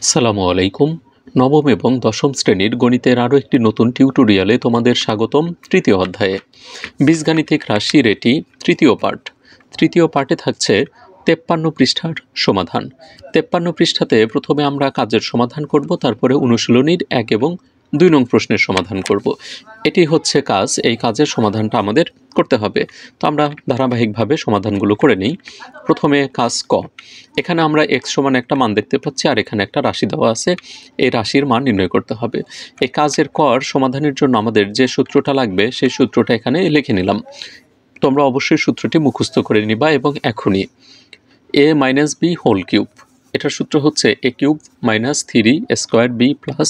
আসসালামু আলাইকুম। নবম এবং দশম শ্রেণীর গণিতের আরও একটি নতুন টিউটোরিয়ালে তোমাদের স্বাগতম। তৃতীয় অধ্যায়ে বীজগাণিতিক রাশির এটি তৃতীয় পার্ট। তৃতীয় পার্টে থাকছে 53 পৃষ্ঠার সমাধান। 53 পৃষ্ঠাতে প্রথমে আমরা কাজের সমাধান করব, তারপরে অনুশীলনীর 1 এবং 2 নং প্রশ্নের সমাধান করব। এটি হচ্ছে কাজ। এই কাজের সমাধানটা আমাদের করতে হবে। তো আমরা ধারাবাহিকভাবে সমাধানগুলো করে নিই। প্রথমে কাজ ক। এখানে আমরা x সমান একটা মান দেখতে পাচ্ছি, আর এখানে একটা রাশি দেওয়া আছে। এই রাশির মান নির্ণয় করতে হবে। এই কাজের কর সমাধানের জন্য আমাদের যে সূত্রটা লাগবে সেই সূত্রটা এখানে লিখে নিলাম। তোমরা অবশ্যই সূত্রটি মুখস্থ করে নিবা এবং এখনই a minus B whole cube, এটার সূত্র হচ্ছে a cube minus 3 square B plus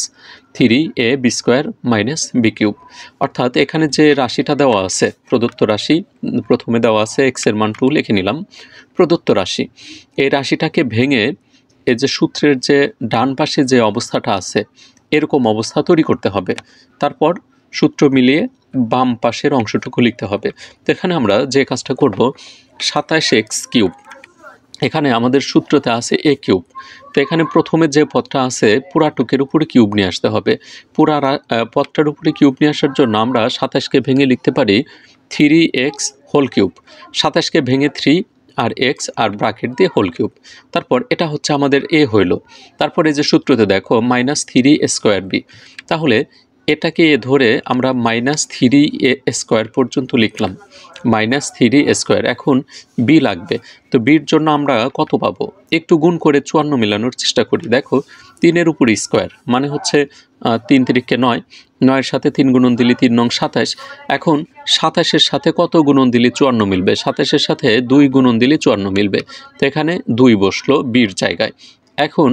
3 a B square minus B cube. অর্থাৎ এখানে যে রাশিটা দেওয়া আছে, প্রদত্ত রাশি, প্রথমে দেওয়া আছে x এর মান 2 লিখে নিলাম। প্রদত্ত রাশি, এই রাশিটাকে ভেঙে এই যে সূত্রের যে ডান পাশে যে অবস্থাটা আছে এরকম অবস্থা তৈরি করতে হবে। তারপর সূত্র মিলিয়ে বাম পাশের অংশটুকু লিখতে হবে। তো এখানে আমরা যে কাজটা করব, 27x কিউব, এখানে আমাদের সূত্রতে আছে a কিউব। তো এখানে প্রথমে যে পদটা আছে পুরাটুকের উপরে কিউব নিয়ে আসতে হবে। পুরা পদটার উপরে কিউব নিয়ে আসার জন্য আমরা 27কে ভেঙে লিখতে পারি 3x হোল কিউব। 27কে ভেঙে 3 আর x আর ব্র্যাকেট দিয়ে হোল কিউব। তারপর এটা হচ্ছে আমাদের a হইল। তারপরে যে সূত্রতে দেখো মাইনাস 3 স্কোয়ার বি, তাহলে এটাকে ধরে আমরা মাইনাস 3a স্কোয়ার পর্যন্ত লিখলাম। মাইনাস 3 স্কোয়ার, এখন বি লাগবে। তো বির জন্য আমরা কত পাবো, একটু গুণ করে 54 মেলানোর চেষ্টা করি। দেখো 3-এর উপর স্কোয়ার মানে হচ্ছে 3 3-কে 9, 9-এর সাথে 3 গুণন দিলে 3 নং 27। এখন 27-এর সাথে কত গুণন দিলে 54 মিলবে, 27-এর সাথে 2 গুণন দিলে 54 মিলবে। তো এখানে 2 বসলো বির জায়গায়। এখন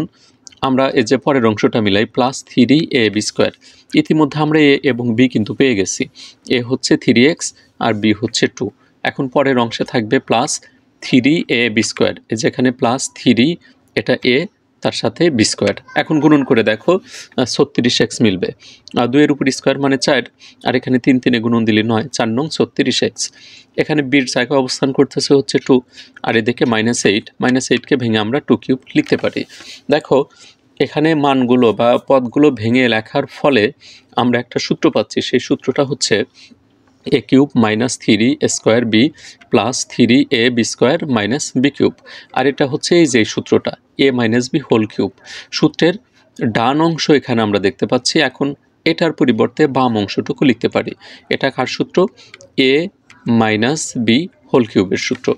আমরা এই যে পরের অংশটা মিলাই, প্লাস 3a বি স্কোয়ার। ইতিমধ্যে আমরা a এবং b কিন্তু পেয়ে গেছি। a হচ্ছে 3x আর b হচ্ছে 2। এখন পরের অংশে থাকবে প্লাস 3a বি স্কোয়ার, যেখানে প্লাস 3 এটা a, তার সাথে বি স্কোয়ার। এখন গুণন করে দেখো 36x মিলবে। 2-এর উপর স্কোয়ার মানে 4, আর এখানে 3 3-এ গুণন দিলে 9, 4 নং 36x। এখানে বির জায়গায় অবস্থান করতেছে হচ্ছে 2, আর এদিকে -8। -8কে ভেঙে আমরা 2 কিউব লিখতে পারি। দেখো এখানে মানগুলো বা পদগুলো ভেঙে লেখার ফলে আমরা একটা সূত্র পাচ্ছি। সেই সূত্রটা হচ্ছে a cube minus 3 square B plus 3a B square minus B cube. আর এটা হচ্ছে এই যে সূত্রটা a minus B whole cube. সূত্রের ডান অংশ এখানে আমরা দেখতে পাচ্ছি। এখন এটার পরিবর্তে বাম অংশটুকু লিখতে পারি। এটা কার সূত্র, a মাইনাস বি হোল কিউবের সূত্র।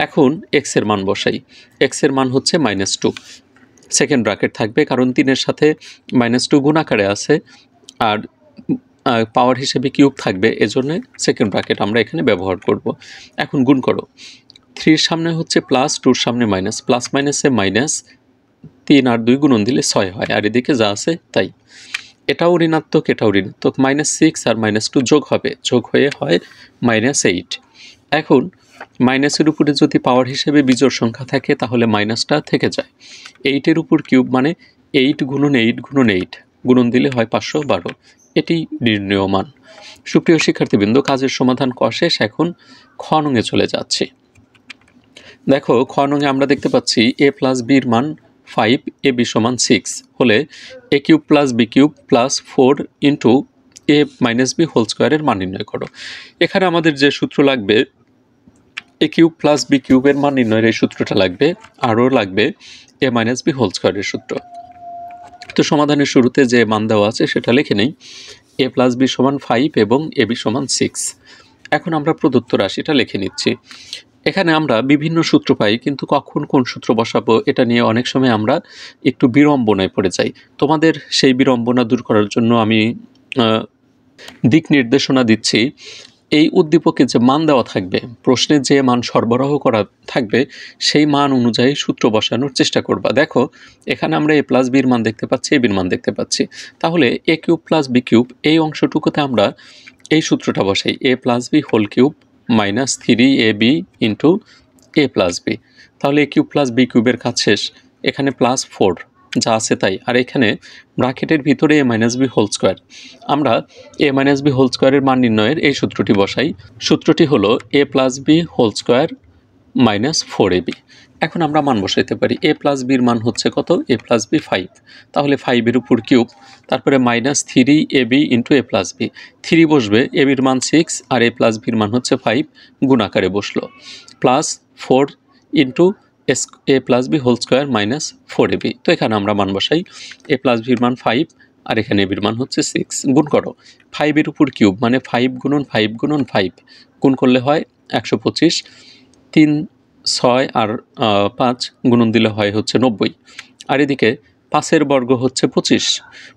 এখন x এর মান বসাই। x এর মান হচ্ছে -2, সেকেন্ড ব্র্যাকেট থাকবে কারণ 3-এর সাথে -2 গুণ আকারে আছে, আর পাওয়ার হিসেবে কিউব থাকবে, এজন্য সেকেন্ড ব্র্যাকেট আমরা এখানে ব্যবহার করব। এখন গুণ করো, 3-এর সামনে হচ্ছে প্লাস, 2-এর সামনে মাইনাস, প্লাস মাইনাসে মাইনাস, 3 আর 2 গুণন দিলে 6 হয়, আর এদিকে যা আছে তাই। এটাও ঋণাত্মক, এটাও ঋণাত্মক। -6 আর -2 যোগ হবে, যোগ হয়ে হয় -8। এখন মাইনাসের উপরে যদি পাওয়ার হিসেবে বিজোড় সংখ্যা থাকে তাহলে মাইনাসটা থেকে যায়। 8-এর উপর কিউব মানে 8 গুণন 8 গুণন 8, গুণন দিলে হয় 512। এটি নির্ণেয় মান। সুপ্রিয় শিক্ষার্থীবৃন্দ, কাজের সমাধান শেষ। এখন খ নঙে চলে যাচ্ছি। দেখো খ নঙে আমরা দেখতে পাচ্ছি a প্লাস বির মান 5, a b সমান 6 হলে a cube plus B cube plus 4 into a minus B whole স্কোয়ারের মান নির্ণয় করো। এখানে আমাদের যে সূত্র লাগবে, a কিউব প্লাস বি কিউবের মান নির্ণয়ের এই সূত্রটা লাগবে, আরও লাগবে a মাইনাস বি হোল স্কোয়ারের সূত্র। তো সমাধানের শুরুতে যে মান দেওয়া আছে সেটা লিখে নেই, a প্লাস বি সমান 5 এবং a b সমান 6। এখন আমরা প্রদত্ত রাশিটা লিখে নিচ্ছি। এখানে আমরা বিভিন্ন সূত্র পাই, কিন্তু কখন কোন সূত্র বসাবো এটা নিয়ে অনেক সময় আমরা একটু বিড়ম্বনায় পড়ে যাই। তোমাদের সেই বিড়ম্বনা দূর করার জন্য আমি দিক নির্দেশনা দিচ্ছি। এই উদ্দীপকে যে মান দেওয়া থাকবে, প্রশ্নে যে মান সরবরাহ করা থাকবে, সেই মান অনুযায়ী সূত্র বসানোর চেষ্টা করবা। দেখো এখানে আমরা a প্লাস বির মান দেখতে পাচ্ছি, a বির মান দেখতে পাচ্ছি। তাহলে a cube plus B cube এই অংশটুকুতে আমরা এই সূত্রটা বসাই, a plus B whole cube minus 3ab into a plus B. তাহলে a কিউব প্লাস বি কিউবের কাজ শেষ। এখানে প্লাস 4 যা আছে তাই, আর এখানে ব্র্যাকেটের ভিতরে a minus B whole square. আমরা a মাইনাস বি হোল স্কোয়ারের মান নির্ণয়ের এই সূত্রটি বসাই। সূত্রটি হলো a plus B whole square minus 4ab। এখন আমরা মান বসাইতে পারি। এ প্লাস বির মান হচ্ছে কত? এ প্লাস বি 5, তাহলে 5-এর উপর কিউব, তারপরে -3ab into A plus B, 3 বসবে, এ বির মান 6 আর এ প্লাস বির মান হচ্ছে 5, গুণ আকারে বসলো, plus 4 into A plus B whole square minus 4ab। তো এখানে আমরা মান বসাই, এ প্লাস বির মান 5 আর এখানে এবির মান হচ্ছে 6, গুণ করো 5-এর উপর কিউব মানে 5 গুণন 5 গুণন 5, গুণ করলে হয় 125, 3 6 আর 5 গুণন দিলে হয় হচ্ছে 90, আর এদিকে 5-এর বর্গ হচ্ছে 25,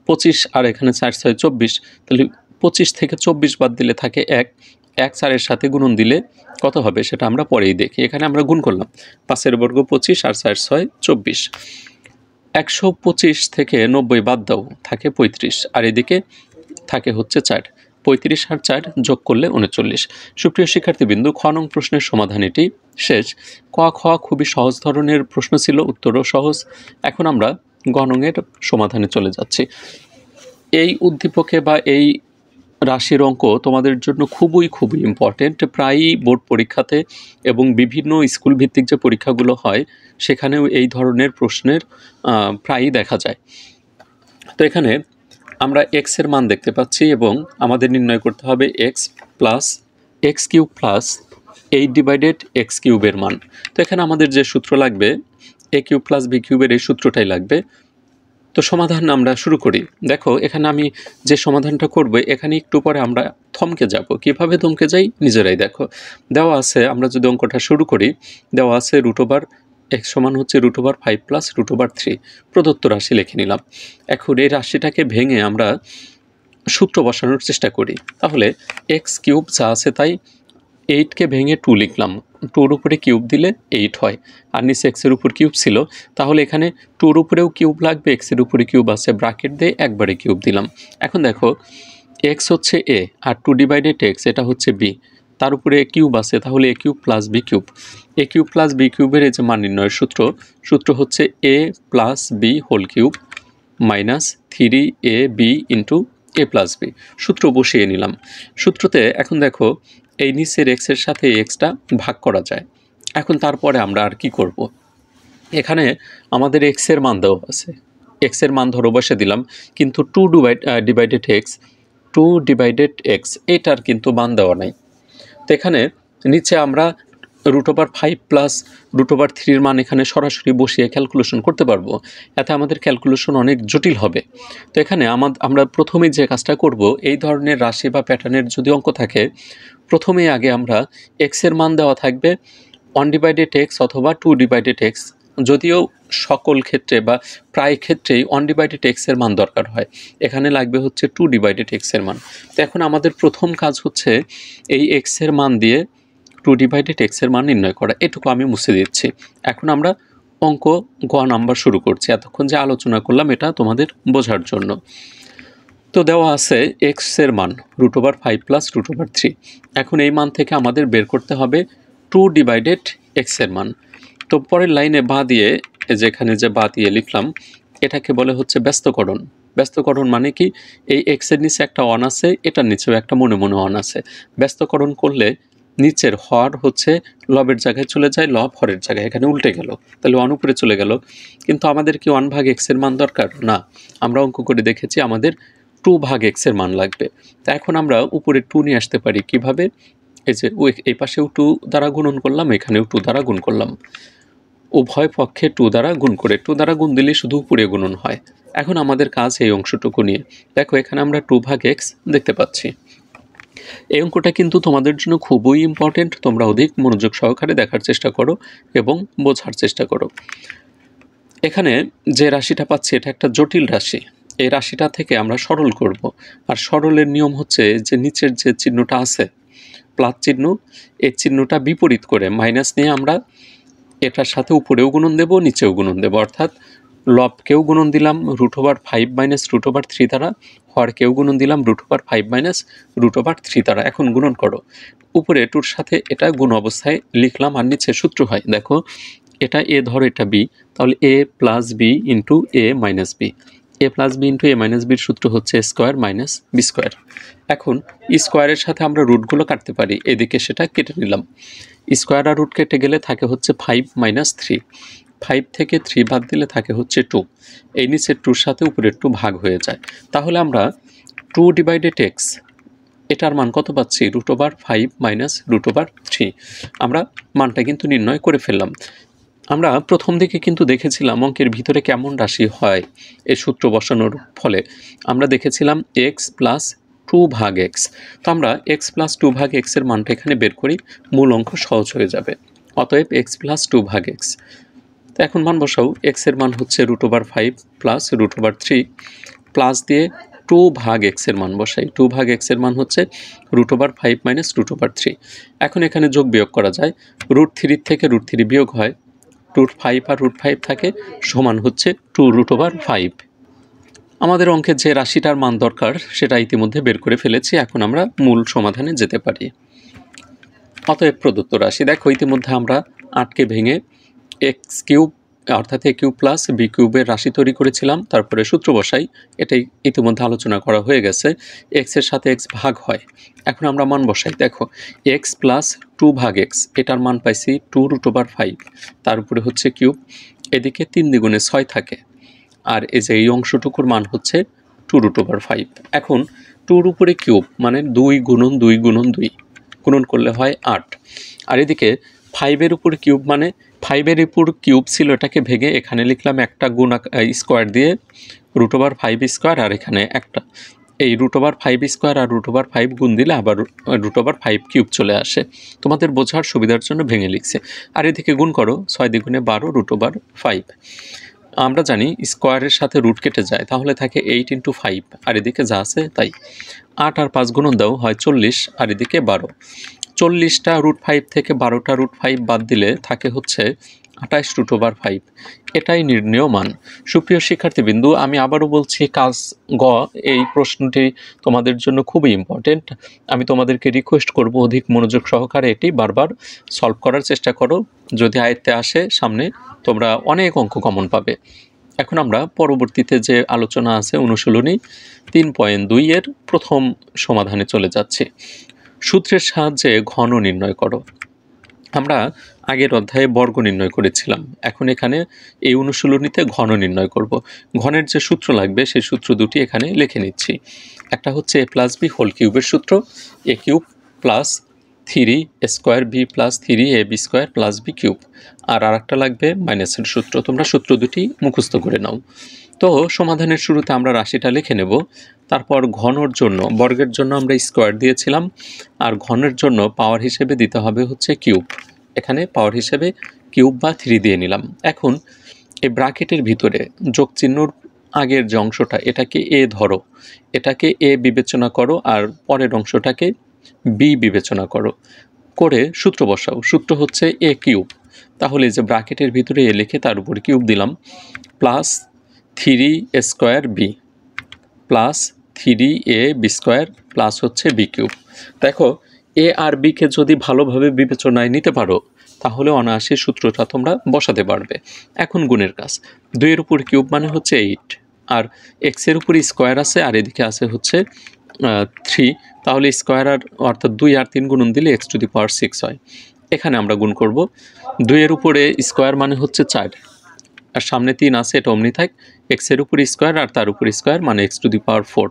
25 আর এখানে 4 6 24, তাহলে 25 থেকে 24 বাদ দিলে থাকে 1, 1 4-এর সাথে গুণন দিলে কত হবে সেটা আমরা পরেই দেখি। এখানে আমরা গুণ করলাম, 5-এর বর্গ 25 আর 4 6 24, 125 থেকে 90 বাদ দাও, থাকে 35, আর এদিকে থাকে হচ্ছে 4, 35 আর 4 যোগ করলে 39। সুপ্রিয় শিক্ষার্থীবৃন্দু, খ নং প্রশ্নের সমাধান এটি শেষ। ক খ খুবই সহজ ধরনের প্রশ্ন ছিল, উত্তরও সহজ। এখন আমরা গ নংয়ের সমাধানে চলে যাচ্ছি। এই উদ্দীপকে বা এই রাশির অঙ্ক তোমাদের জন্য খুবই ইম্পর্টেন্ট, প্রায়ই বোর্ড পরীক্ষাতে এবং বিভিন্ন স্কুল ভিত্তিক যে পরীক্ষাগুলো হয় সেখানেও এই ধরনের প্রশ্নের প্রায়ই দেখা যায়। তো এখানে আমরা এক্স এর মান দেখতে পাচ্ছি এবং আমাদের নির্ণয় করতে হবে x plus x cube plus 8/x কিউবের মান। তো এখানে আমাদের যে সূত্র লাগবে এ কিউব প্লাস বি কিউবের, এই সূত্রটাই লাগবে। তো সমাধান আমরা শুরু করি। দেখো এখানে আমি যে সমাধানটা করব, এখানে একটু পরে আমরা থমকে যাব। কিভাবে থমকে যাই নিজেরাই দেখো। দেওয়া আছে, আমরা যদি অঙ্কটা শুরু করি, দেওয়া আছে √x সমান হচ্ছে √5 প্লাস √3, প্রদত্ত রাশি লিখে নিলাম। এখন এই রাশিটাকে ভেঙে আমরা সূত্র বসানোর চেষ্টা করি। তাহলে এক্স কিউব যা আছে তাই, 8কে ভেঙে 2 লিখলাম, 2-র উপরে কিউব দিলে 8 হয়, আর নিচে এক্সের উপর কিউব ছিল, তাহলে এখানে 2-র উপরেও কিউব লাগবে, এক্সের উপরে কিউব আছে, ব্র্যাকেট দিয়ে একবারে কিউব দিলাম। এখন দেখো এক্স হচ্ছে এ আর 2/x এটা হচ্ছে বি, তার উপরে কিউব আছে, তাহলে A cube plus B cube, A cube plus B কিউবের এই যে মান নির্ণয়ের সূত্র হচ্ছে A plus B whole cube minus 3ab into A plus B. সূত্র বসিয়ে নিলাম। সূত্রতে এখন দেখো এই নিচের এক্সের সাথে এক্সটা ভাগ করা যায়। এখন তারপরে আমরা আর কি করব, এখানে আমাদের এক্সের মান দেওয়া আছে, এক্সের মান ধরো বসে দিলাম, কিন্তু 2/x এটার কিন্তু মান দেওয়া নাই। তো এখানে নিচে আমরা √5 প্লাস √3-র মান এখানে সরাসরি বসিয়ে ক্যালকুলেশন করতে পারবো, এতে আমাদের ক্যালকুলেশন অনেক জটিল হবে। তো এখানে আমরা প্রথমে যে কাজটা করব, এই ধরনের রাশি বা প্যাটার্নের যদি অঙ্ক থাকে, প্রথমেই আগে আমরা এক্সের মান দেওয়া থাকবে 1/x অথবা 2/x, যদিও সকল ক্ষেত্রে বা প্রায় ক্ষেত্রেই 1/x এর মান দরকার হয়, এখানে লাগবে হচ্ছে 2/x এর মান। তো এখন আমাদের প্রথম কাজ হচ্ছে এই x এর মান দিয়ে 2/x এর মান নির্ণয় করা। এটুকু আমি মুছে দিচ্ছি। এখন আমরা অঙ্ক গ নাম্বার শুরু করছি। এতক্ষণ যে আলোচনা করলাম এটা তোমাদের বোঝার জন্য। তো দেওয়া আছে x এর মান √5 প্লাস √3। এখন এই মান থেকে আমাদের বের করতে হবে 2/x এর মান। তো পরের লাইনে বাঁ দিয়ে, যেখানে যে বাঁ দিয়ে লিখলাম, এটাকে বলে হচ্ছে ব্যস্তকরণ। ব্যস্তকরণ মানে কি, এই x এর নিচে একটা অন আছে, এটার নিচেও একটা মনে অন আছে। ব্যস্তকরণ করলে নিচের হর হচ্ছে লবের জায়গায় চলে যায়, লব হরের জায়গায়, এখানে উল্টে গেল, তাহলে অন উপরে চলে গেল। কিন্তু আমাদের কি 1/x এর মান দরকার না, আমরা অঙ্ক করে দেখেছি আমাদের 2/x এর মান লাগবে। তা এখন আমরা উপরে 2 নিয়ে আসতে পারি কিভাবে, এই যে এই পাশেও 2 দ্বারা গুণন করলাম, এখানেও 2 দ্বারা গুণ করলাম, উভয় পক্ষে 2 দ্বারা গুণ করে, 2 দ্বারা গুণ দিলে শুধু উপরে গুণন হয়। এখন আমাদের কাজ এই অংশটুকু নিয়ে। দেখো এখানে আমরা 2/x দেখতে পাচ্ছি। এই অঙ্কটা কিন্তু তোমাদের জন্য খুবই ইম্পর্টেন্ট, তোমরা অধিক মনোযোগ সহকারে দেখার চেষ্টা করো এবং বোঝার চেষ্টা করো। এখানে যে রাশিটা পাচ্ছি এটা একটা জটিল রাশি, এই রাশিটা থেকে আমরা সরল করব। আর সরলের নিয়ম হচ্ছে যে নিচের যে চিহ্নটা আছে প্লাস চিহ্ন, এই চিহ্নটা বিপরীত করে মাইনাস নিয়ে আমরা এটার সাথে উপরেও গুণন দেব, নিচেও গুণন দেব। অর্থাৎ লবকেও গুণন দিলাম √5 মাইনাস √3 দ্বারা, হরকেও গুণন দিলাম √5 মাইনাস √3 দ্বারা। এখন গুণন করো, উপরে টুর সাথে এটা গুণ অবস্থায় লিখলাম, আর নিচে সূত্র হয় দেখো, এটা এ ধরো এটা বি, তাহলে এ plus B into A minus B. A plus B into A minus বির সূত্র হচ্ছে এ স্কোয়ার মাইনাস বি স্কোয়ার। এখন স্কোয়ারের সাথে আমরা রুটগুলো কাটতে পারি, এদিকে সেটা কেটে নিলাম। স্কোয়ার আর রুট কেটে গেলে থাকে হচ্ছে 5 মাইনাস 3, 5 থেকে 3 বাদ দিলে থাকে হচ্ছে 2, এই নিচের 2-র সাথে উপরের 2 ভাগ হয়ে যায়। তাহলে আমরা 2 ডিভাইডেড এক্স এটার মান কত পাচ্ছি? √5 মাইনাস √3। আমরা মানটা কিন্তু নির্ণয় করে ফেললাম। আমরা প্রথম দিকে কিন্তু দেখেছিলাম অঙ্কের ভিতরে কেমন রাশি হয় এই সূত্র বসানোর ফলে। আমরা দেখেছিলাম এক্স প্লাস 2 ভাগ এক্স। তো আমরা এক্স প্লাস 2 ভাগ এক্সের মানটা এখানে বের করি, মূল অঙ্ক সহজ হয়ে যাবে। অতএব এক্স প্লাস 2 ভাগ এক্স। তো এখন মান বসাও, এক্সের মান হচ্ছে √5 প্লাস √3 প্লাস দিয়ে 2 ভাগ এক্সের মান বসাই। 2 ভাগ এক্সের মান হচ্ছে √5 মাইনাস √3। এখন এখানে যোগ বিয়োগ করা যায়, √3 থেকে √3 বিয়োগ হয়, √5 আর √5 থাকে, সমান হচ্ছে 2√5। আমাদের অঙ্কের যে রাশিটার মান দরকার সেটা ইতিমধ্যে বের করে ফেলেছি। এখন আমরা মূল সমাধানে যেতে পারি। অতএব প্রদত্ত রাশি দেখো, ইতিমধ্যে আমরা 8কে ভেঙে এক্স কিউব অর্থাৎ এ কিউব প্লাস বি কিউবের রাশি তৈরি করেছিলাম, তারপরে সূত্র বসাই। এটাই ইতিমধ্যে আলোচনা করা হয়ে গেছে। এক্সের সাথে এক্স ভাগ হয়, এখন আমরা মান বসাই। দেখো এক্স প্লাস 2 ভাগ এক্স, এটার মান পাইছি 2√5, তার উপরে হচ্ছে কিউব, এদিকে 3 দ্বিগুণে 6 থাকে, আর এই যে এই অংশটুকুর মান হচ্ছে 2√5। এখন 2-র উপরে কিউব মানে 2 গুণন 2 গুণন 2 গুণন করলে হয় 8, আর এদিকে 5-এর উপর কিউব মানে 5-এর উপর কিউব ছিল, এটাকে ভেঙে এখানে লিখলাম একটা গুণ স্কোয়ার দিয়ে √5 স্কোয়ার, আর এখানে একটা এই √5 স্কোয়ার আর √5 গুণ দিলে আবার √5 কিউব চলে আসে। তোমাদের বোঝার সুবিধার জন্য ভেঙে লিখছে। আর এদিকে গুণ করো, 6 দ্বিগুণে 12 √5। আমরা জানি স্কোয়ারের সাথে রুট কেটে যায়, তাহলে থাকে 8 × 5, আর এদিকে যা আছে তাই। 8 আর 5 গুণন দাও হয় 40, আর এদিকে 12। 40টা √5 থেকে 12টা √5 বাদ দিলে থাকে হচ্ছে 28√5। এটাই নির্ণেয় মান। সুপ্রিয় শিক্ষার্থীবৃন্দু, আমি আবারও বলছি, কাজ গ এই প্রশ্নটি তোমাদের জন্য খুবই ইম্পর্টেন্ট। আমি তোমাদেরকে রিকোয়েস্ট করব অধিক মনোযোগ সহকারে এটি বারবার সলভ করার চেষ্টা করো। যদি আয়ত্তে আসে সামনে, তোমরা অনেক অঙ্ক কমন পাবে। এখন আমরা পরবর্তীতে যে আলোচনা আছে অনুশীলনী 3.2 এর প্রথম সমাধানে চলে যাচ্ছি। সূত্রের সাহায্যে ঘন নির্ণয় করো। আমরা আগের অধ্যায়ে বর্গ নির্ণয় করেছিলাম, এখন এখানে এই অনুশীলনীতে ঘন নির্ণয় করব। ঘনের যে সূত্র লাগবে সেই সূত্র দুটি এখানে লিখে নিচ্ছি। একটা হচ্ছে a প্লাস বি হোল কিউবের সূত্র, a cube plus 3 square B plus 3ab square plus B cube, আর আরেকটা লাগবে মাইনাসের সূত্র। তোমরা সূত্র দুটি মুখস্থ করে নাও। তো সমাধানের শুরুতে আমরা রাশিটা লিখে নেব, তারপর ঘনর জন্য বর্গের জন্য আমরা স্কোয়ার দিয়েছিলাম, আর ঘনের জন্য পাওয়ার হিসেবে দিতে হবে হচ্ছে কিউব। এখানে পাওয়ার হিসেবে কিউব বা 3 দিয়ে নিলাম। এখন এই ব্র্যাকেটের ভিতরে যোগ চিহ্নর আগের যে অংশটা, এটাকে এ ধরো, এটাকে এ বিবেচনা করো, আর পরের অংশটাকে বি বিবেচনা করো, করে সূত্র বসাও। সূত্র হচ্ছে এ কিউব, তাহলে যে ব্র্যাকেটের ভিতরে এ লিখে তার উপর কিউব দিলাম, plus 3 square B plus 3ab square plus হচ্ছে বি কিউব। দেখো এ আর বিকে যদি ভালোভাবে বিবেচনায় নিতে পারো, তাহলে অনায়াসে সূত্রটা তোমরা বসাতে পারবে। এখন গুণের কাজ, 2-এর উপর কিউব মানে হচ্ছে 8, আর এক্সের উপর স্কোয়ার আছে, আর এদিকে আছে হচ্ছে 3, তাহলে স্কোয়ার আর অর্থাৎ 2 আর 3 গুণন দিলে x⁶ হয়। এখানে আমরা গুণ করব, 2-এর উপরে স্কোয়ার মানে হচ্ছে 4, আর সামনে 3 আছে, এটা অমনি থাক, এক্সের উপর স্কোয়ার আর তার উপর স্কোয়ার মানে x⁴,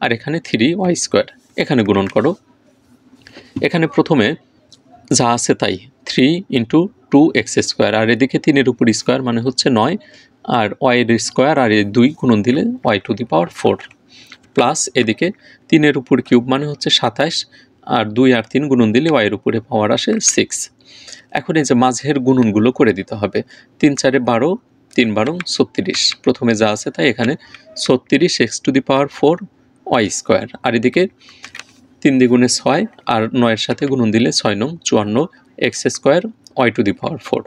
আর এখানে 3y²। এখানে গুণন করো, এখানে প্রথমে যা আছে তাই, 3 × 2x², আর এদিকে 3-এর উপর স্কোয়ার মানে হচ্ছে 9, আর y-এর স্কোয়ার আর 2 গুণন দিলে y⁴, প্লাস এদিকে 3-এর উপর কিউব মানে হচ্ছে 27, আর 2 আর 3 গুণন দিলে y-এর উপরে পাওয়ার আসে 6। এখন এই যে মাঝের গুণনগুলো করে দিতে হবে, 3 × 4 = 12, 3 × 12 = 36। প্রথমে যা আছে তাই, এখানে 36x⁴ y², আর এদিকে 3 দ্বিগুণে 6, আর 9-এর সাথে গুণন দিলে 6 × 9 = 54 x² y⁴,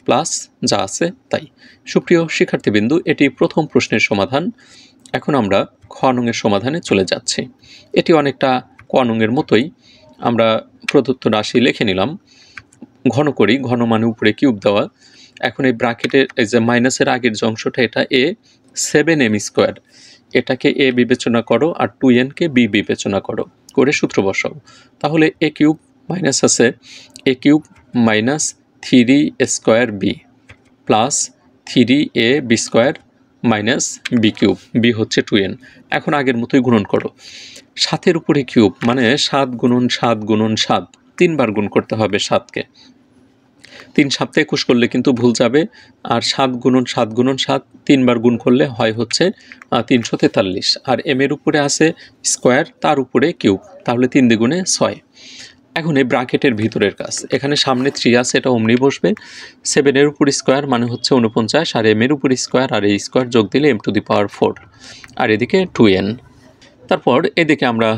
প্লাস যা আছে তাই। সুপ্রিয় শিক্ষার্থীবৃন্দু, এটি প্রথম প্রশ্নের সমাধান। এখন আমরা খ নংয়ের সমাধানে চলে যাচ্ছি। এটি অনেকটা ক নংয়ের মতোই। আমরা প্রদত্ত রাশি লিখে নিলাম, ঘন করি। ঘন মানে উপরে কিউব দেওয়া। এখন এই ব্র্যাকেটের এই যে মাইনাসের আগের যে অংশটা, এটা এ, 7m স্কোয়ার, এটাকে এ বিবেচনা করো আর 2nকে বি বিবেচনা করো, করে সূত্র বসাও। তাহলে এ কিউব মাইনাস আছে A cube minus 3 B plus 3 B square minus B cube, B হচ্ছে 2n। এখন আগের মতোই গুণন করো, 7-এর উপরে কিউব মানে 7 গুণন 7 গুণন 7, 3বার গুণ করতে হবে 7কে। 3 7 21 করলে কিন্তু ভুল যাবে, আর 7 গুণন 7 গুণন 7 3বার গুণ করলে হয় হচ্ছে 343। আর এম এর উপরে আছে স্কোয়ার, তার উপরে কিউব, তাহলে 3 দ্বিগুণে 6। এখন এই ব্র্যাকেটের ভিতরের কাজ, এখানে সামনে 3 আছে, এটা অমনি বসবে। 7-এর উপর স্কোয়ার মানে হচ্ছে 49, আর এম এর উপর স্কোয়ার আর এই স্কোয়ার যোগ দিলে m⁴, আর এদিকে 2n। তারপর এদিকে আমরা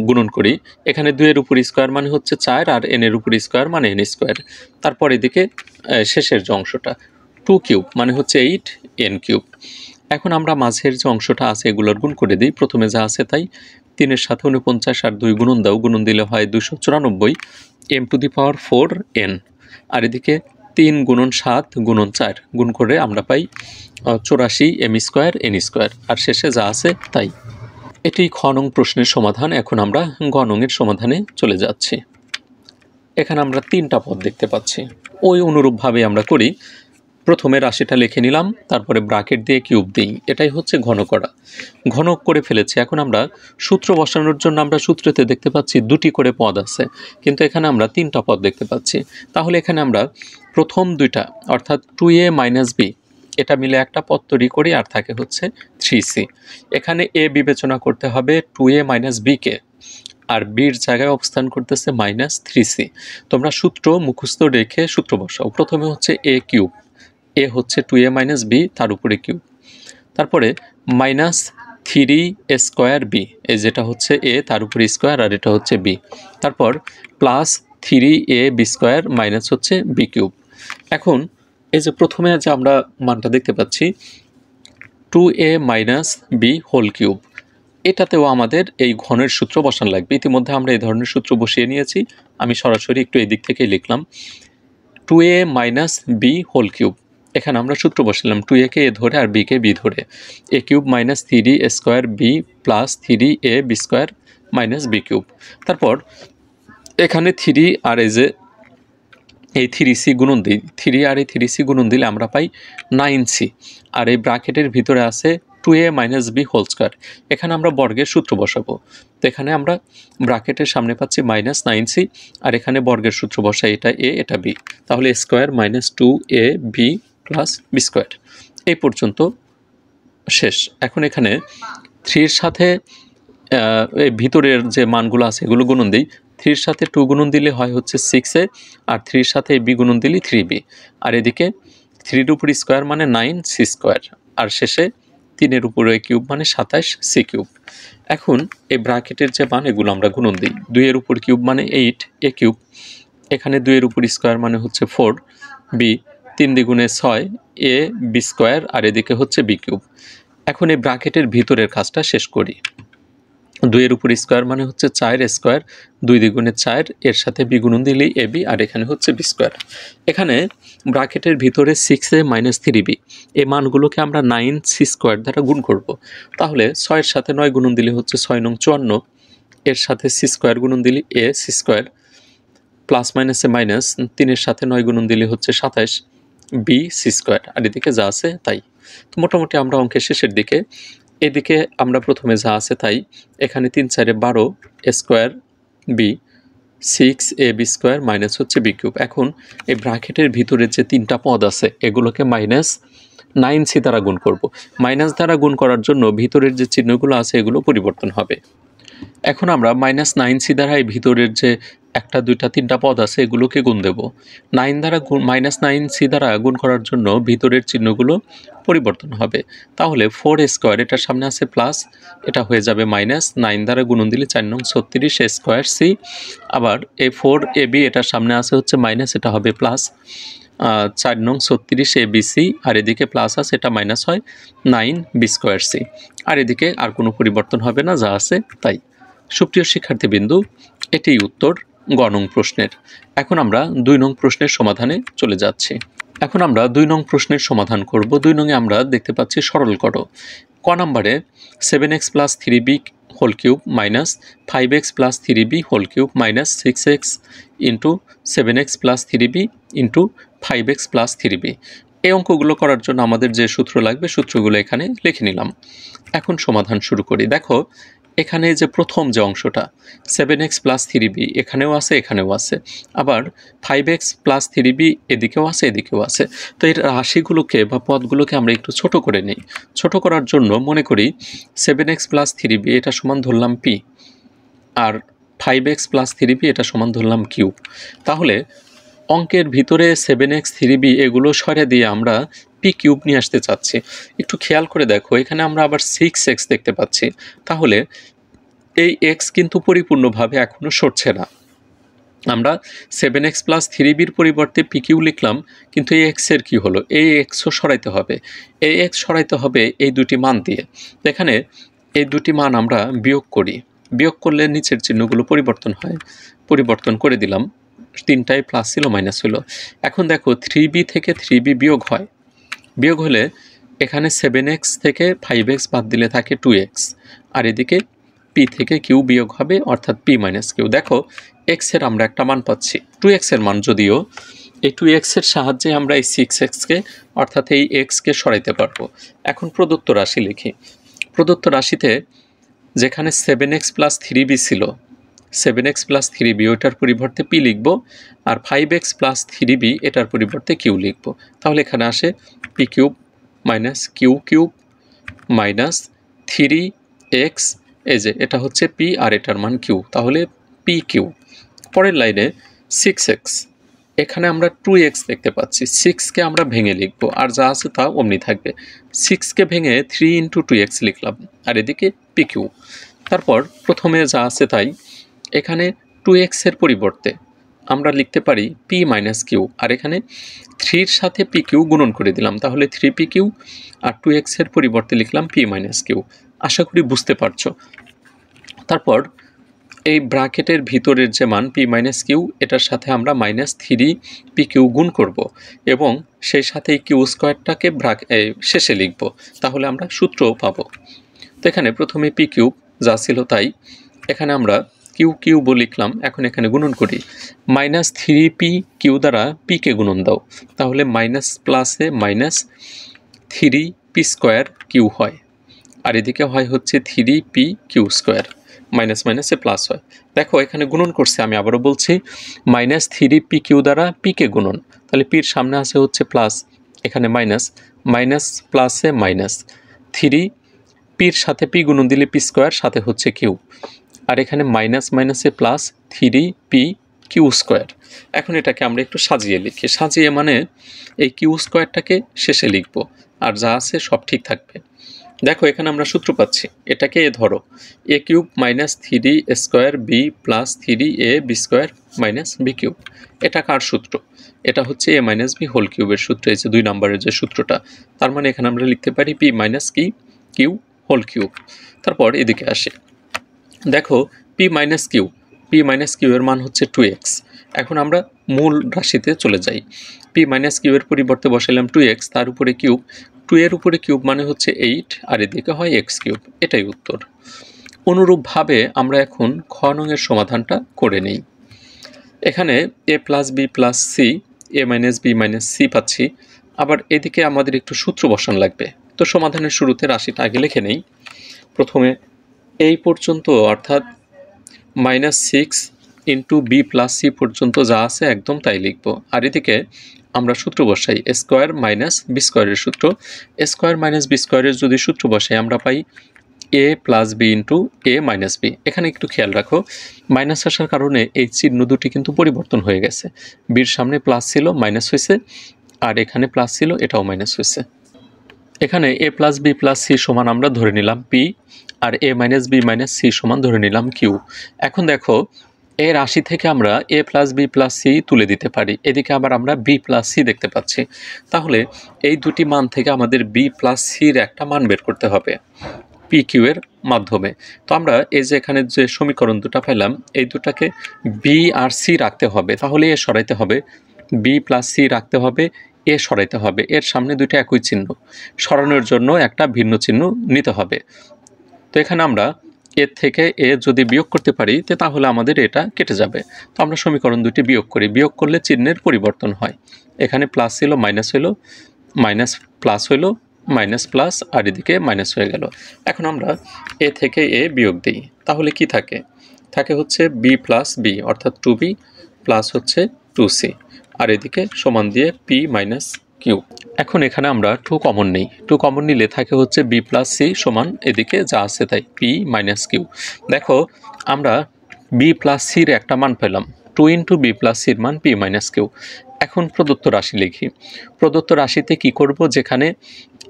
গুণন করি, এখানে 2-এর উপর স্কোয়ার মানে হচ্ছে 4, আর n-এর উপর স্কোয়ার মানে n স্কোয়ার। তারপর এদিকে শেষের যে অংশটা 2 কিউব মানে হচ্ছে 8n কিউব। এখন আমরা মাঝের যে অংশটা আছে এগুলোর গুণ করে দিই, প্রথমে যা আছে তাই। 3-এর সাথে 49 আর 2 গুণন দাও, গুণন দিলে হয় 294 m⁴n। আর এদিকে 3 গুণন 7 গুণন 4 গুণ করে আমরা পাই 84 m স্কোয়ার n স্কোয়ার, আর শেষে যা আছে তাই। এটি খ নং প্রশ্নের সমাধান। এখন আমরা গ নংয়ের সমাধানে চলে যাচ্ছি। এখানে আমরা 3টা পদ দেখতে পাচ্ছি, ওই অনুরূপভাবে আমরা করি। প্রথমে রাশিটা লিখে নিলাম, তারপরে ব্র্যাকেট দিয়ে কিউব দিই, এটাই হচ্ছে ঘন করা। ঘন করে ফেলেছি। এখন আমরা সূত্র বসানোর জন্য আমরা সূত্রতে দেখতে পাচ্ছি 2টি করে পদ আছে, কিন্তু এখানে আমরা 3টা পদ দেখতে পাচ্ছি। তাহলে এখানে আমরা প্রথম 2টা অর্থাৎ 2a মাইনাস বি এটা মিলে একটা পদ তৈরি করি, আর থাকে হচ্ছে 3c। এখানে এ বিবেচনা করতে হবে 2a মাইনাস বিকে, আর বির জায়গায় অবস্থান করতেছে মাইনাস 3c। তোমরা সূত্র মুখস্থ রেখে সূত্র বসাও। প্রথমে হচ্ছে এ কিউব, এ হচ্ছে 2a মাইনাস বি তার উপরে কিউব, তারপরে মাইনাস 3a² বি, এই যেটা হচ্ছে এ তার উপরে স্কোয়ার আর এটা হচ্ছে বি, তারপর প্লাস 3ab স্কোয়ার মাইনাস হচ্ছে বি কিউব। এখন এই যে প্রথমে যে আমরা মানটা দেখতে পাচ্ছি 2a minus B whole cube, এটাতেও আমাদের এই ঘনের সূত্র বসানো লাগবে। ইতিমধ্যে আমরা এই ধরনের সূত্র বসিয়ে নিয়েছি, আমি সরাসরি একটু এই দিক থেকেই লিখলাম 2a minus B whole cube. এখানে আমরা সূত্র বসালাম 2a কে এ ধরে আর b কে বি ধরে, A cube minus 3a² B plus 3ab square minus B cube. তারপর এখানে 3 আর এই যে এই 3c গুণন দিই, 3 আর এই 3c গুণন দিলে আমরা পাই 9c, আর এই ব্র্যাকেটের ভিতরে আছে 2a minus B whole square. এখানে আমরা বর্গের সূত্র বসাবো, তো এখানে আমরা ব্র্যাকেটের সামনে পাচ্ছি মাইনাস 9c, আর এখানে বর্গের সূত্র বসাই, এটা a এটা b, তাহলে square minus 2ab plus B square. এই পর্যন্ত শেষ। এখন এখানে 3-র সাথে এই ভিতরের যে মানগুলো আছে এগুলো গুণন দিই, 3-র সাথে 2 গুণন দিলে হয় হচ্ছে 6a, আর 3-র সাথে বি গুণন দিলে 3b, আর এদিকে 3-র উপর স্কোয়ার মানে 9c স্কোয়ার, আর শেষে 3-এর উপরে কিউব মানে 27c কিউব। এখন এই ব্র্যাকেটের যে মান এগুলো আমরা গুণন দিই, 2-এর উপর কিউব মানে 8a কিউব, এখানে 2-এর উপর স্কোয়ার মানে হচ্ছে 4b, 3 দ্বিগুণে 6a বি স্কোয়ার, আর এদিকে হচ্ছে বি কিউব। এখন এই ব্র্যাকেটের ভিতরের কাজটা শেষ করি। 2-এর উপর স্কোয়ার মানে হচ্ছে 4 স্কোয়ার, 2 দ্বিগুণে 4, এর সাথে বি গুণন দিলেই এ বি, আর এখানে হচ্ছে বি স্কোয়ার। এখানে ব্র্যাকেটের ভিতরে 6a মাইনাস 3b, এই মানগুলোকে আমরা 9c স্কোয়ার দ্বারা গুণ করব। তাহলে 6-এর সাথে 9 গুণন দিলে হচ্ছে 6 নং 54, এর সাথে c স্কোয়ার গুণন দিলে a c স্কোয়ার, প্লাস মাইনাসে মাইনাস, 3-এর সাথে 9 গুণন দিলে হচ্ছে 27 বি সি স্কোয়ার, আর এদিকে যা আছে তাই। তো মোটামুটি আমরা অঙ্কের শেষের দিকে। এদিকে আমরা প্রথমে যা আছে তাই, এখানে 3×4 12 square B 6ab square minus হচ্ছে বি কিউব। এখন এই ব্র্যাকেটের ভিতরে যে 3টা পদ আছে এগুলোকে মাইনাস 9c দ্বারা গুণ করব। মাইনাস দ্বারা গুণ করার জন্য ভিতরের যে চিহ্নগুলো আছে এগুলো পরিবর্তন হবে। এখন আমরা মাইনাস 9c দ্বারা এই ভিতরের যে 1, 2, 3টা পদ আছে এগুলোকে গুণ দেব। মাইনাস 9c দ্বারা গুণ করার জন্য ভিতরের চিহ্নগুলো পরিবর্তন হবে। তাহলে 4 স্কোয়ার, এটার সামনে আছে প্লাস, এটা হয়ে যাবে মাইনাস, 9 দ্বারা গুণন দিলে 4 নং 36 স্কোয়ার সি, আবার এই 4ab এটার সামনে আছে হচ্ছে মাইনাস, এটা হবে প্লাস 4 নং 36 abc, আর এদিকে প্লাস আছে এটা মাইনাস হয় 9b স্কোয়ার সি, আর এদিকে আর কোনো পরিবর্তন হবে না, যা আছে তাই। সুপ্রিয় শিক্ষার্থীবৃন্দু, এটি উত্তর গ নং প্রশ্নের। এখন আমরা 2 নং প্রশ্নের সমাধানে চলে যাচ্ছি। এখন আমরা 2 নং প্রশ্নের সমাধান করব। 2 নংয়ে আমরা দেখতে পাচ্ছি সরল করো। ক নম্বরে 7x + 3b whole cube minus 5x + 3b whole cube minus 6x into 7x + 3b into 5x + 3b। এই অঙ্কগুলো করার জন্য আমাদের যে সূত্র লাগবে সূত্রগুলো এখানে লিখে নিলাম। এখন সমাধান শুরু করি। দেখো এখানে যে প্রথম যে অংশটা 7x + 3b এখানেও আছে এখানেও আছে, আবার 5x + 3b এদিকেও আছে এদিকেও আছে। তো এর রাশিগুলোকে বা পদগুলোকে আমরা একটু ছোট করে নিই। ছোট করার জন্য মনে করি 7x + 3b এটা সমান ধরলাম p, আর 5x + 3b এটা সমান ধরলাম q। তাহলে অঙ্কের ভিতরে 7x 3b এগুলো সরে দিয়ে আমরা পি কিউব নিয়ে আসতে চাচ্ছি। একটু খেয়াল করে দেখো এখানে আমরা আবার 6x দেখতে পাচ্ছি। তাহলে এই x কিন্তু পরিপূর্ণভাবে এখনো সরছে না। আমরা 7x + 3bর পরিবর্তে পি কিউ লিখলাম, কিন্তু এই x এর কি হলো? এই xও সরাইতে হবে। এই x সরাইতে হবে এই দুটি মান দিয়ে। এখানে এই দুটি মান আমরা বিয়োগ করি। বিয়োগ করলে নিচের চিহ্নগুলো পরিবর্তন হয়। পরিবর্তন করে দিলাম, তিনটাই প্লাস ছিল মাইনাস হলো। এখন দেখো 3b থেকে 3b বিয়োগ হয়। বিয়োগ হলে এখানে 7x থেকে 5x বাদ দিলে থাকে 2x, আর এদিকে p থেকে q বিয়োগ হবে অর্থাৎ p - q। দেখো x এর আমরা একটা মান পাচ্ছি 2x এর মান, যদিও এই 2x এর সাহায্যে আমরা এই 6xকে অর্থাৎ এই xকে সরাইতে পারবো। এখন প্রদত্ত রাশি লিখি। প্রদত্ত রাশিতে যেখানে 7x + 3b ছিল, 7x + 3b ওইটার পরিবর্তে p লিখব, আর 5x + 3b এটার পরিবর্তে q লিখব। তাহলে এখানে আসে p cube minus q cube minus 3x, এই যে এটা হচ্ছে p আর এটার মান q, তাহলে pq। পরের লাইনে 6x, এখানে আমরা 2x দেখতে পাচ্ছি। 6কে আমরা ভেঙে লিখব, আর যা আছে তা অমনি থাকবে। 6কে ভেঙে 3 × 2x লিখলাম, আর এদিকে pq। তারপর প্রথমে যা আছে তাই, এখানে 2x এর পরিবর্তে আমরা লিখতে পারি p - q, আর এখানে 3-র সাথে pq গুণন করে দিলাম, তাহলে 3pq, আর 2x এর পরিবর্তে লিখলাম p - q। আশা করি বুঝতে পারছো। তারপর এই ব্র্যাকেটের ভিতরের যে মান p - q এটার সাথে আমরা -3pq গুণ করব এবং সেই সাথে এই q² শেষে লিখব, তাহলে আমরা সূত্রও পাবো। তো এখানে প্রথমে p কিউব যা ছিল তাই, এখানে আমরা q কিউব লিখলাম। এখন এখানে গুণন করি, -3pq দ্বারা p কে গুণন দাও, তাহলে মাইনাস প্লাসে -3p² হয়, আর এদিকে হয় হচ্ছে 3pq², মাইনাস মাইনাসে প্লাস হয়। দেখো এখানে গুণন করছে, আমি আবারও বলছি -3pq দ্বারা p কে গুণন, তাহলে পির সামনে আছে হচ্ছে প্লাস, এখানে মাইনাস, মাইনাস প্লাসে মাইনাস 3pর সাথে p গুণন দিলে p² সাথে হচ্ছে q, আর এখানে মাইনাস মাইনাসে প্লাস 3pq²। এখন এটাকে আমরা একটু সাজিয়ে লিখি। সাজিয়ে মানে এই q²টাকে শেষে লিখব, আর যা আছে সব ঠিক থাকবে। দেখো এখানে আমরা সূত্র পাচ্ছি, এটাকে ধরো a³ - 3a² b + 3ab² - b³। এটা কার সূত্র? এটা হচ্ছে a - b হোল কিউবের সূত্র, এই যে 2 নম্বরের যে সূত্রটা। তার মানে এখানে আমরা লিখতে পারি p - q হোল কিউব। তারপর এদিকে আসে, দেখো p - q এর মান হচ্ছে 2x। এখন আমরা মূল রাশিতে চলে যাই। p - q এর পরিবর্তে বসাইলাম 2x, তার উপরে কিউব, 2 এর উপরে কিউব মানে হচ্ছে 8, আর এদিকে হয় x³। এটাই উত্তর। অনুরূপভাবে আমরা এখন খ নংয়ের সমাধানটা করে নিই। এখানে a + b + c, a - b - c পাচ্ছি, আবার এদিকে আমাদের একটু সূত্র বসান লাগবে। তো সমাধানের শুরুতে রাশিটা আগে লিখে নেই। প্রথমে এই পর্যন্ত অর্থাৎ -6 × b + c পর্যন্ত যা আছে একদম তাই লিখব, আর এদিকে আমরা সূত্র বসাই a² - b² এর সূত্র। a² - b² এর যদি সূত্র বসাই আমরা পাই a + b × a - b। এখানে একটু খেয়াল রাখো, মাইনাস আসার কারণে এই চিহ্ন দুটি কিন্তু পরিবর্তন হয়ে গেছে। বির সামনে প্লাস ছিল মাইনাস হয়েছে, আর এখানে প্লাস ছিল এটাও মাইনাস হয়েছে। এখানে a + b + c সমান আমরা ধরে নিলাম p, R a - b - c সমান ধরে নিলাম q। এখন দেখো এই রাশি থেকে আমরা a + b + c তুলে দিতে পারি, এদিকে আবার আমরা b + c দেখতে পাচ্ছি। তাহলে এই দুটি মান থেকে আমাদের b + c-র একটা মান বের করতে হবে, pq এর মাধ্যমে। তো আমরা এই যে এখানে যে সমীকরণ দুটা পেলাম, এই দুটাকে বি আর সি রাখতে হবে, তাহলে এ সরাইতে হবে, বি প্লাস সি রাখতে হবে, এ সরাইতে হবে। এর সামনে দুটো একই চিহ্ন, সরানোর জন্য একটা ভিন্ন চিহ্ন নিতে হবে। তো এখানে আমরা এর থেকে এ যদি বিয়োগ করতে পারি তাহলে আমাদের এটা কেটে যাবে। তো আমরা সমীকরণ দুটি বিয়োগ করি, বিয়োগ করলে চিহ্নের পরিবর্তন হয়। এখানে প্লাস ছিল মাইনাস হইল, মাইনাস প্লাস হইল, মাইনাস প্লাস, আর এদিকে মাইনাস হয়ে গেল। এখন আমরা এ থেকে এ বিয়োগ দিই, তাহলে কি থাকে? থাকে হচ্ছে বি প্লাস বি অর্থাৎ 2b প্লাস হচ্ছে 2c, আর এদিকে সমান দিয়ে পি মাইনাস কিউ। এখন এখানে আমরা 2 কমন নেই, 2 কমন নিলে থাকে হচ্ছে বি প্লাস সি সমান এদিকে যা আছে তাই পি মাইনাস কিউ। দেখো আমরা বি প্লাস সির একটা মান পেলাম, 2 ইন্টু বি প্লাস সির মান পি মাইনাস কিউ। এখন প্রদত্ত রাশি লিখি। প্রদত্ত রাশিতে কি করব? যেখানে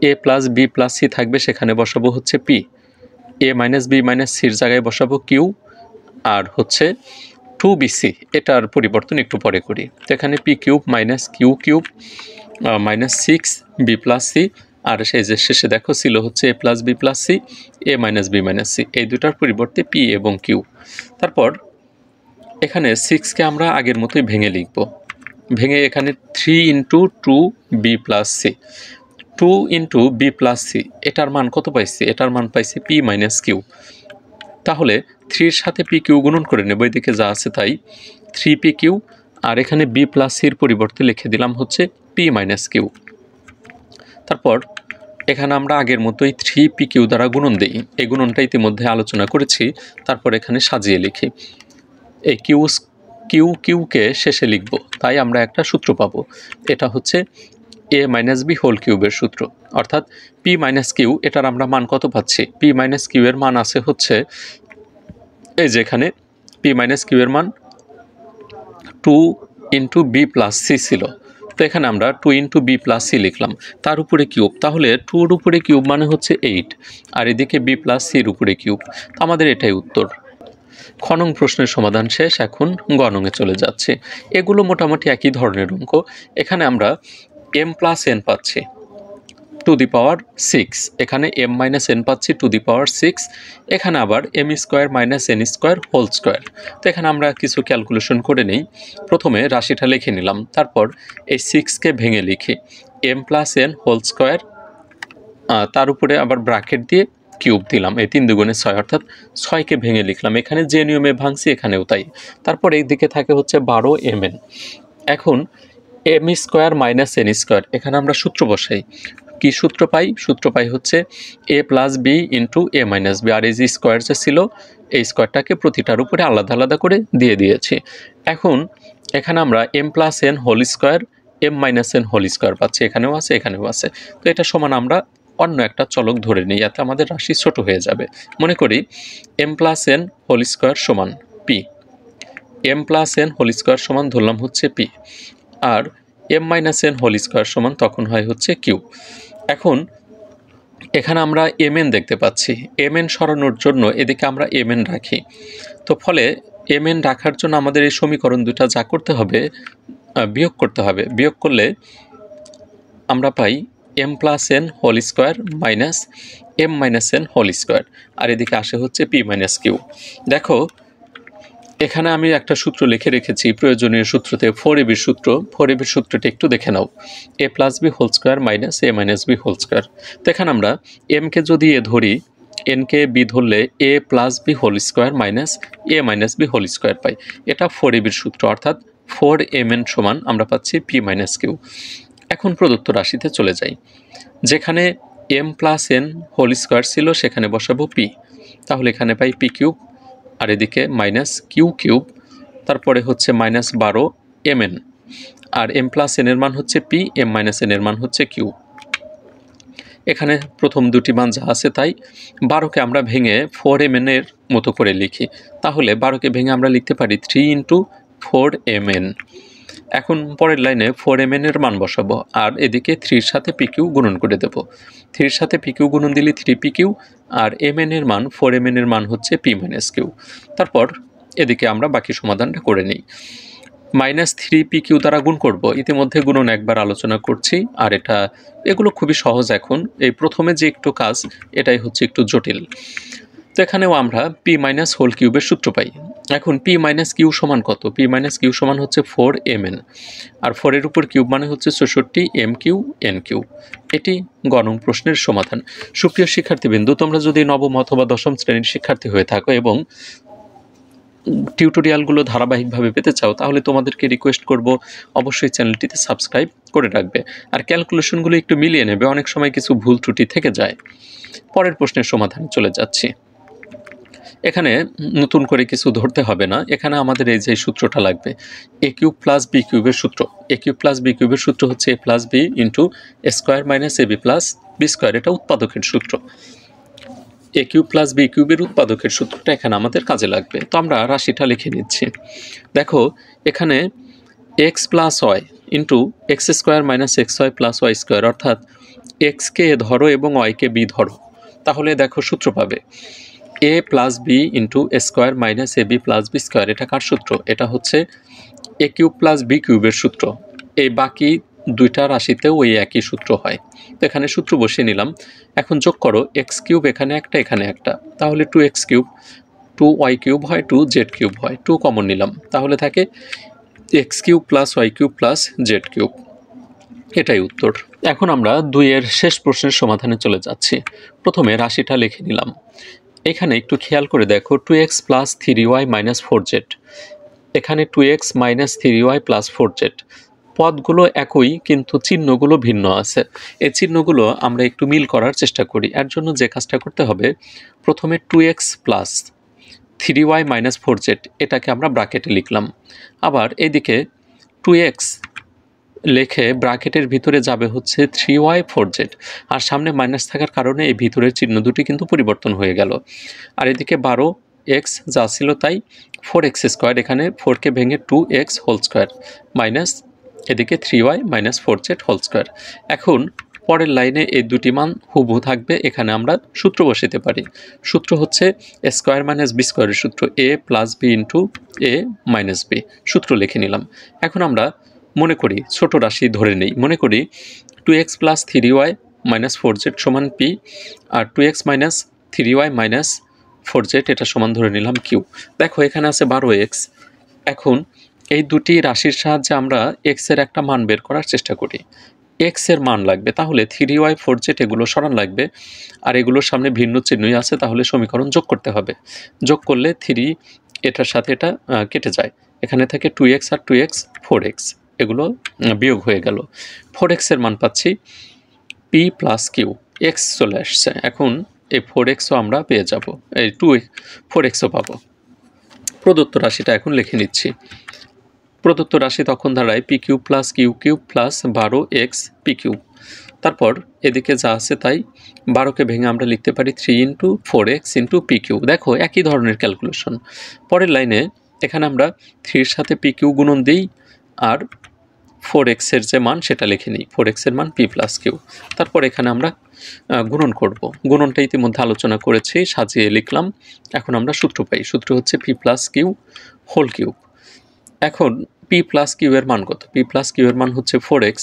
এ প্লাস বি প্লাস সি থাকবে সেখানে বসাবো হচ্ছে পি, এ মাইনাস বি মাইনাস সির জায়গায় বসাবো কিউ, আর হচ্ছে 2bc, এটার পরিবর্তন একটু পরে করি। তো এখানে P cube minus Q cube minus 6b plus C, আর সেই যে শেষে দেখো ছিল হচ্ছে A plus B plus C, A minus B minus C, এই দুটার পরিবর্তে পি এবং কিউ। তারপর এখানে 6কে আমরা আগের মতোই ভেঙে লিখব, ভেঙে এখানে 3 into 2b plus C, 2 into B plus C, এটার মান কত পাইছি? এটার মান পাইছি পি মাইনাস কিউ। তাহলে 3-র সাথে পি কিউ গুণন করে নেব, এদিকে যা আছে তাই 3p কিউ, আর এখানে বি প্লাস সির পরিবর্তে লিখে দিলাম হচ্ছে পি মাইনাস কিউ। তারপর এখানে আমরা আগের মতোই 3p কিউ দ্বারা গুণন দিই, এই গুণনটা ইতিমধ্যে আলোচনা করেছি। তারপর এখানে সাজিয়ে লিখি, এই কিউকে শেষে লিখব, তাই আমরা একটা সূত্র পাবো, এটা হচ্ছে এ মাইনাস বি হোল কিউবের সূত্র, অর্থাৎ পি মাইনাস কিউ। এটার আমরা মান কত পাচ্ছি? পি মাইনাস কিউ এর মান আছে হচ্ছে এই যে এখানে পি মাইনাস কিউ এর মান 2 ইন্টু বি প্লাস সি ছিল, তো এখানে আমরা 2 ইন্টু বি প্লাস সি লিখলাম, তার উপরে কিউব, তাহলে 2-র উপরে কিউব মানে হচ্ছে 8, আর এদিকে বি প্লাস সির উপরে কিউব। তো আমাদের এটাই উত্তর। খ নং প্রশ্নের সমাধান শেষ, এখন গ নংয়ে চলে যাচ্ছে। এগুলো মোটামুটি একই ধরনের অঙ্ক। এখানে আমরা m প্লাস n পাচ্ছি টু দি পাওয়ার 6, এখানে m মাইনাস n পাচ্ছি টু দি পাওয়ার 6, এখানে আবার m square minus n square whole square. তো এখানে আমরা কিছু ক্যালকুলেশন করে নিই। প্রথমে রাশিটা লিখে নিলাম, তারপর এই 6কে ভেঙে লিখি, m plus n whole square, তার উপরে আবার ব্র্যাকেট দিয়ে কিউব দিলাম, এই 3 দুগুণে 6, অর্থাৎ 6কে ভেঙে লিখলাম, এখানে যে নিয়মে ভাঙছি এখানেও তাই। তারপর এই দিকে থাকে হচ্ছে 12mn। এখন m square minus n square, এখানে আমরা সূত্র বসাই, কি সূত্র পাই? সূত্র পাই হচ্ছে a plus B into A minus B, আর এই যে স্কোয়ার যে ছিল এই স্কোয়ারটাকে প্রতিটার উপরে আলাদা আলাদা করে দিয়ে দিয়েছি। এখন এখানে আমরা m plus n whole square, m minus n whole square পাচ্ছি, এখানেও আছে এখানেও আছে। তো এটা সমান আমরা অন্য একটা চলক ধরে নিই, এতে আমাদের রাশি ছোট হয়ে যাবে। মনে করি m plus n whole square সমান P, m plus n whole square সমান ধরলাম হচ্ছে পি, আর m minus n whole square সমান তখন হয় হচ্ছে কিউ। এখন এখানে আমরা mn দেখতে পাচ্ছি, mn সরানোর জন্য এদিকে আমরা mn রাখি। তো ফলে mn রাখার জন্য আমাদের এই সমীকরণ দুটা যা করতে হবে, বিয়োগ করতে হবে। বিয়োগ করলে আমরা পাই m plus n whole square minus m minus n whole square, আর এদিকে আসে হচ্ছে পি মাইনাস কিউ। দেখো এখানে আমি একটা সূত্র লিখে রেখেছি, প্রয়োজনীয় সূত্রতে 4ab সূত্র। 4ab সূত্রটা একটু দেখে নাও, a plus B whole square minus a minus B whole square. তো এখানে আমরা mকে যদি এ ধরি, nকে বি ধরলে a plus B whole square minus a minus B whole square পাই। এটা 4ab সূত্র, অর্থাৎ 4mn সমান আমরা পাচ্ছি পি মাইনাস কিউ। এখন প্রদত্ত রাশিতে চলে যাই, যেখানে m plus n whole square ছিল সেখানে বসাবো পি, তাহলে এখানে পাই পি কিউব, আর এদিকে মাইনাস কিউ কিউব, তারপরে হচ্ছে মাইনাস 12mn, আর m প্লাস n এর মান হচ্ছে পি, m মাইনাস n এর মান হচ্ছে কিউ। এখানে প্রথম দুটি মান যা আছে তাই। 12কে আমরা ভেঙে 4mn এর মতো করে লিখি, তাহলে 12কে ভেঙে আমরা লিখতে পারি 3 ইন্টু 4mn। এখন পরের লাইনে 4mn এর মান বসাবো, আর এদিকে 3-র সাথে pq গুণন করে দেব। 3-র সাথে pq গুণন দিলে 3pq, আর mn এর মান 4mn এর মান হচ্ছে p মাইনাস কিউ। তারপর এদিকে আমরা বাকি সমাধানটা করে নিই। মাইনাস 3pq দ্বারা গুণ করব, ইতিমধ্যে গুণন একবার আলোচনা করছি, আর এগুলো খুবই সহজ। এখন এই প্রথমে যে একটু কাজ, এটাই হচ্ছে একটু জটিল। তো এখানেও আমরা পি মাইনাস হোল কিউবের সূত্র পাই। এখন পি মাইনাস কিউ সমান কত? পি মাইনাস কিউ সমান হচ্ছে 4mn, আর 4-এর উপর কিউব মানে হচ্ছে 64 m কিউ n কিউ। এটি গ নং প্রশ্নের সমাধান। সুপ্রিয় শিক্ষার্থীবৃন্দু, তোমরা যদি নবম অথবা দশম শ্রেণীর শিক্ষার্থী হয়ে থাকো এবং টিউটোরিয়ালগুলো ধারাবাহিকভাবে পেতে চাও, তাহলে তোমাদেরকে রিকোয়েস্ট করব অবশ্যই চ্যানেলটিতে সাবস্ক্রাইব করে রাখবে, আর ক্যালকুলেশনগুলো একটু মিলিয়ে নেবে, অনেক সময় কিছু ভুল ত্রুটি থেকে যায়। পরের প্রশ্নের সমাধানে চলে যাচ্ছি। এখানে নতুন করে কিছু ধরতে হবে না, এখানে আমাদের এই যে সূত্রটা লাগবে, এ কিউব প্লাস বি কিউবের সূত্র। এ কিউব প্লাস বি কিউবের সূত্র হচ্ছে A plus B into A square minus A B plus B square. এটা উৎপাদকের সূত্র। এ কিউব প্লাস বি কিউবের উৎপাদকের সূত্রটা এখানে আমাদের কাজে লাগবে। তো আমরা রাশিটা লিখে নিচ্ছি। দেখো এখানে X plus Y into X square minus X Y plus Y square, অর্থাৎ এক্সকে এ ধরো এবং ওয়াইকে বি ধরো, তাহলে দেখো সূত্র পাবে এ plus B into A square minus A B plus B square. এটা কার সূত্র? এটা হচ্ছে এ কিউব প্লাস বি কিউবের সূত্র। এই বাকি দুইটা রাশিতেও ওই একই সূত্র হয়। তো এখানে সূত্র বসিয়ে নিলাম। এখন যোগ করো, এক্স কিউব এখানে একটা এখানে একটা, তাহলে 2x কিউব, 2y কিউব হয়, 2z কিউব হয়, 2 কমন নিলাম, তাহলে থাকে X cube plus Y cube plus Z cube. এটাই উত্তর। এখন আমরা 2-এর শেষ প্রশ্নের সমাধানে চলে যাচ্ছি। প্রথমে রাশিটা লিখে নিলাম। এখানে একটু খেয়াল করে দেখো, 2x plus 3y minus 4z, এখানে 2x minus 3y plus 4z। পদগুলো একই কিন্তু চিহ্নগুলো ভিন্ন আছে। এই চিহ্নগুলো আমরা একটু মিল করার চেষ্টা করি। এর জন্য যে কাজটা করতে হবে, প্রথমে 2x plus 3y minus 4z এটাকে আমরা ব্র্যাকেটে লিখলাম। আবার এদিকে 2x লেখে ব্র্যাকেটের ভিতরে যাবে হচ্ছে 3y 4z, আর সামনে মাইনাস থাকার কারণে এই ভিতরের চিহ্ন দুটি কিন্তু পরিবর্তন হয়ে গেল। আর এদিকে 12x যা ছিল তাই 4x স্কোয়ার, এখানে 4কে ভেঙে 2x হোল স্কোয়ার মাইনাস এদিকে 3y minus 4z whole square. এখন পরের লাইনে এই দুটি মান হুবহু থাকবে, এখানে আমরা সূত্র বসাতে পারি। সূত্র হচ্ছে এ স্কোয়ার মাইনাস বি স্কোয়ারের সূত্র, এ plus B into A minus B. সূত্র লিখে নিলাম। এখন আমরা মনে করি ছোট রাশি ধরে নেই, মনে করি 2x plus 3y minus 4z সমান পি, আর 2x minus 3y minus 4z এটা সমান ধরে নিলাম কিউ। দেখো এখানে আছে 12x। এখন এই দুটি রাশির সাহায্যে আমরা এক্সের একটা মান বের করার চেষ্টা করি। এক্সের মান লাগবে, তাহলে 3y 4z এগুলো সরান লাগবে, আর এগুলোর সামনে ভিন্ন চিহ্নই আছে, তাহলে সমীকরণ যোগ করতে হবে। যোগ করলে 3 এটার সাথে এটা কেটে যায়, এখানে থেকে 2x আর 2x 4x এগুলো বিয়োগ হয়ে গেল। 4x এর মান পাচ্ছি পি প্লাস কিউ, এক্স চলে আসছে। এখন এই 4xও আমরা পেয়ে যাব, এই 4xও পাবো। প্রদত্ত রাশিটা এখন লিখে নিচ্ছি। প্রদত্ত রাশি তখন দাঁড়ায় P cube plus Q cube plus 12x P cube. তারপর এদিকে যা আছে তাই 12কে ভেঙে আমরা লিখতে পারি 3 into 4x into P Q. দেখো একই ধরনের ক্যালকুলেশন। পরের লাইনে এখানে আমরা 3-এর সাথে পি কিউ গুণন দিই, আর 4x এর যে মান সেটা লিখে নিই, 4x এর মান পি প্লাস কিউ। তারপর এখানে আমরা গুণন করব। গুণনটা ইতিমধ্যে আলোচনা করেছি, সাজিয়ে লিখলাম। এখন আমরা সূত্র পাই, সূত্র হচ্ছে P plus Q whole cube. এখন পি প্লাস কিউ এর মান কত? পি প্লাস কিউ এর মান হচ্ছে 4x,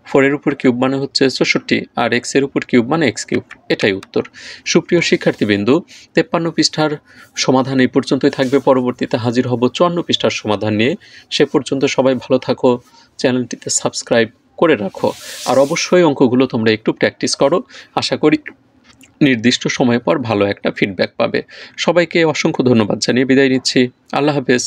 4-এর উপর কিউব মানে হচ্ছে 64, আর x এর উপর কিউব মানে x কিউব। এটাই উত্তর। সুপ্রিয় শিক্ষার্থীবৃন্দু, 53 পৃষ্ঠার সমাধান এই পর্যন্তই থাকবে। পরবর্তীতে হাজির হব 54 পৃষ্ঠার সমাধান নিয়ে। সে পর্যন্ত সবাই ভালো থাকো, চ্যানেলটিতে সাবস্ক্রাইব করে রাখো, আর অবশ্যই অঙ্কগুলো তোমরা একটু প্র্যাকটিস করো। আশা করি নির্দিষ্ট সময় পর ভালো একটা ফিডব্যাক পাবে। সবাইকে অসংখ্য ধন্যবাদ জানিয়ে বিদায় নিচ্ছি। আল্লাহ হাফেজ।